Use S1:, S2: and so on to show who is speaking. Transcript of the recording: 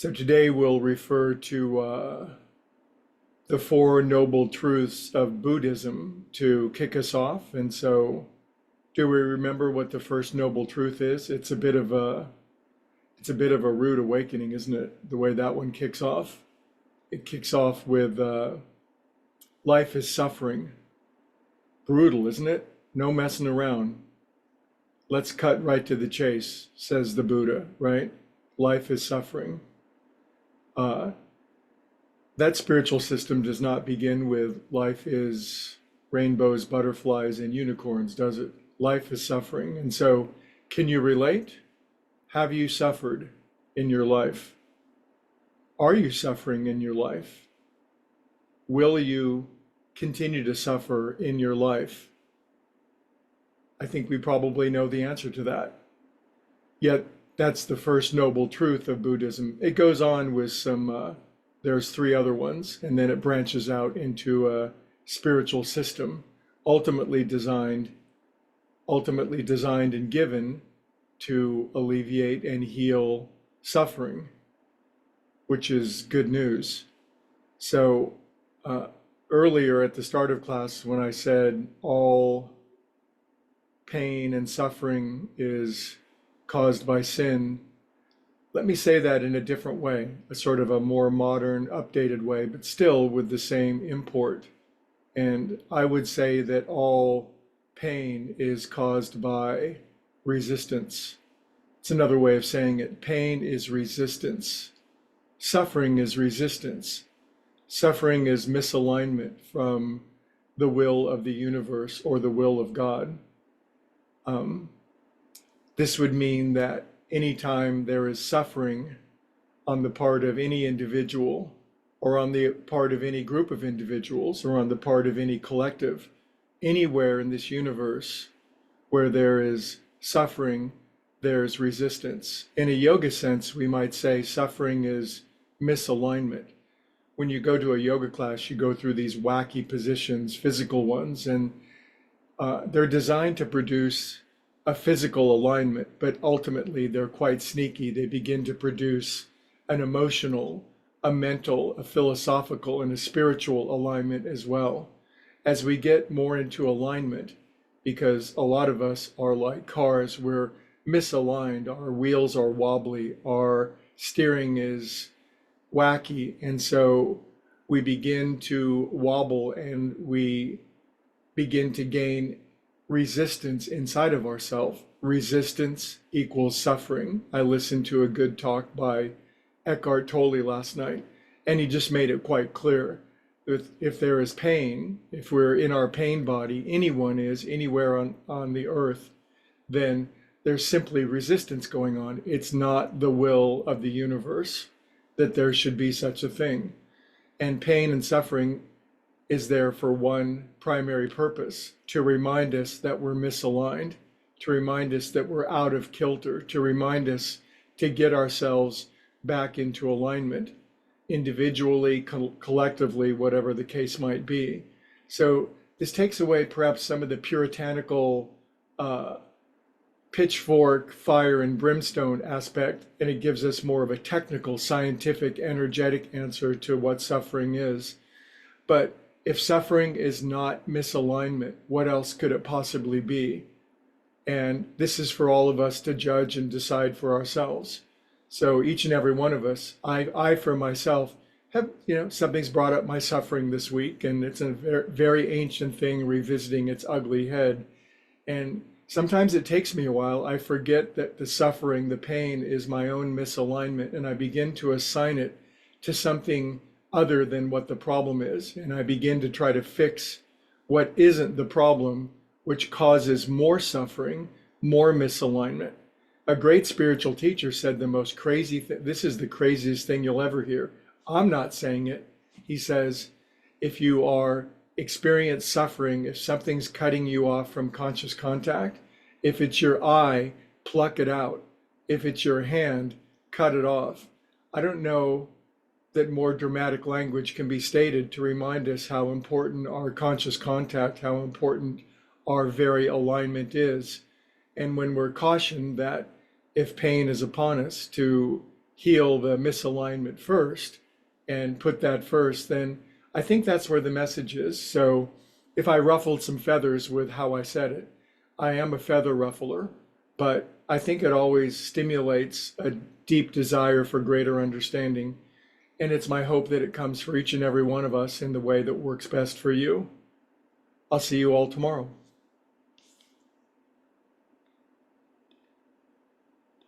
S1: So today we'll refer to the Four Noble Truths of Buddhism to kick us off. And so, do we remember what the first noble truth is? It's a bit of a rude awakening, isn't it? The way that one kicks off. It kicks off with life is suffering. Brutal, isn't it? No messing around. Let's cut right to the chase, says the Buddha, right? Life is suffering. Uh, that spiritual system does not begin with life is rainbows, butterflies, and unicorns, does it? Life is suffering. And so, can you relate? Have you suffered in your life? Are you suffering in your life? Will you continue to suffer in your life? I think we probably know the answer to that. Yet, that's the first noble truth of Buddhism. It goes on with there's three other ones, and then it branches out into a spiritual system ultimately designed and given to alleviate and heal suffering, which is good news. So earlier at the start of class, when I said all pain and suffering is caused by sin, let me say that in a different way, a sort of a more modern, updated way, but still with the same import. And I would say that all pain is caused by resistance. It's another way of saying it. Pain is resistance. Suffering is resistance. Suffering is misalignment from the will of the universe or the will of God. This would mean that anytime there is suffering on the part of any individual, or on the part of any group of individuals, or on the part of any collective, anywhere in this universe where there is suffering, there's resistance. In a yoga sense, we might say suffering is misalignment. When you go to a yoga class, you go through these wacky positions, physical ones, and they're designed to produce a physical alignment, but ultimately they're quite sneaky. They begin to produce an emotional, a mental, a philosophical, and a spiritual alignment as well. As we get more into alignment, because a lot of us are like cars, we're misaligned, our wheels are wobbly, our steering is wacky, and so we begin to wobble and we begin to gain resistance inside of ourselves. Resistance equals suffering. I listened to a good talk by Eckhart Tolle last night, and he just made it quite clear. If there is pain, if we're in our pain body, anyone is anywhere on the earth, then there's simply resistance going on. It's not the will of the universe that there should be such a thing. And pain and suffering is there for one primary purpose: to remind us that we're misaligned, to remind us that we're out of kilter, to remind us to get ourselves back into alignment, individually, collectively, whatever the case might be. So this takes away perhaps some of the puritanical pitchfork, fire and brimstone aspect, and it gives us more of a technical, scientific, energetic answer to what suffering is. But if suffering is not misalignment, what else could it possibly be? And this is for all of us to judge and decide for ourselves. So each and every one of us, I for myself, have, something's brought up my suffering this week, and it's a very, very ancient thing revisiting its ugly head. And sometimes it takes me a while. I forget that the suffering, the pain, is my own misalignment, and I begin to assign it to something other than what the problem is. And I begin to try to fix what isn't the problem, which causes more suffering, more misalignment. A great spiritual teacher said the most crazy thing. This is the craziest thing you'll ever hear. I'm not saying it. He says, if you experience suffering, if something's cutting you off from conscious contact, if it's your eye, pluck it out. If it's your hand, cut it off. I don't know that more dramatic language can be stated to remind us how important our conscious contact, how important our very alignment is. And when we're cautioned that if pain is upon us, to heal the misalignment first and put that first, then I think that's where the message is. So if I ruffled some feathers with how I said it, I am a feather ruffler, but I think it always stimulates a deep desire for greater understanding. And it's my hope that it comes for each and every one of us in the way that works best for you. I'll see you all tomorrow.